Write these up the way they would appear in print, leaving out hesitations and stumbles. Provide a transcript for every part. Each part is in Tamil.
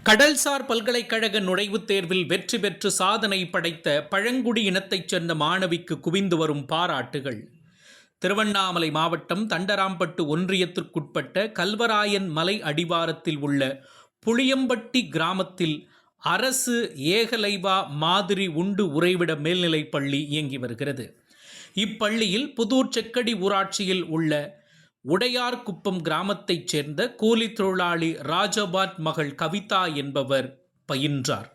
கடல்சார் பல்கலைக்கழக நுழைவுத் தேர்வில் வெற்றி பெற்று சாதனை படைத்த பழங்குடி இனத்தைச் சேர்ந்த மாணவிக்கு குவிந்து வரும் பாராட்டுகள். திருவண்ணாமலை மாவட்டம் தண்டராம்பட்டு ஒன்றியத்திற்குட்பட்ட கல்வராயன் மலை அடிவாரத்தில் உள்ள புளியம்பட்டி கிராமத்தில் அரசு ஏகலைவா மாதிரி உண்டு உறைவிட மேல்நிலைப் பள்ளி இயங்கி வருகிறது. இப்பள்ளியில் புதூர் செக்கடி ஊராட்சியில் உள்ள உடையார்குப்பம் கிராமத்தைச் சேர்ந்த கூலி தொழிலாளி ராஜபாட் மகள் கவிதா என்பவர் பயின்றார்.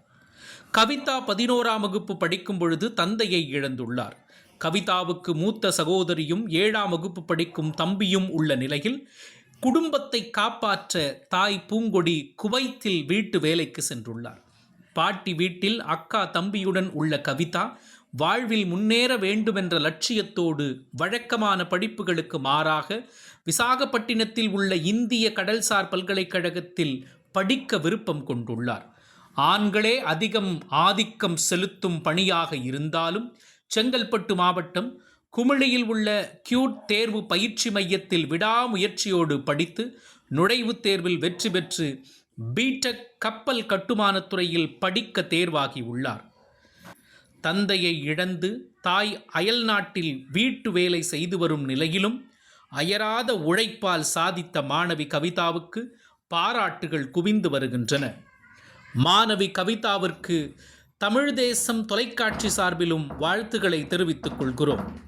கவிதா 11ஆம் வகுப்பு படிக்கும் பொழுது தந்தையை இழந்துள்ளார். கவிதாவுக்கு மூத்த சகோதரியும் 7ஆம் வகுப்பு படிக்கும் தம்பியும் உள்ள நிலையில் குடும்பத்தை காப்பாற்ற தாய் பூங்கொடி குவைத்தில் வீட்டு வேலைக்கு சென்றுள்ளார். பாட்டி வீட்டில் அக்கா தம்பியுடன் உள்ள கவிதா வாழ்வில் முன்னேற வேண்டுமென்ற லட்சியத்தோடு வழக்கமான படிப்புகளுக்கு மாறாக விசாகப்பட்டினத்தில் உள்ள இந்திய கடல்சார் பல்கலைக்கழகத்தில் படிக்க விருப்பம் கொண்டுள்ளார். ஆண்களே அதிகம் ஆதிக்கம் செலுத்தும் பணியாக இருந்தாலும் செங்கல்பட்டு மாவட்டம் குமிழியில் உள்ள கியூட் தேர்வு பயிற்சி மையத்தில் விடாமுயற்சியோடு படித்து நுழைவுத் தேர்வில் வெற்றி பெற்று பிடெக் கப்பல் கட்டுமானத் துறையில் படிக்க தேர்வாகி உள்ளார். தந்தையை இழந்து தாய் அயல் நாட்டில் வீட்டு வேலை செய்து வரும் நிலையிலும் அயராத உழைப்பால் சாதித்த மாணவி கவிதாவுக்கு பாராட்டுகள் குவிந்து வருகின்றன. மாணவி கவிதாவிற்கு தமிழ் தேசம் தொலைக்காட்சி சார்பிலும் வாழ்த்துக்களை தெரிவித்துக் கொள்கிறோம்.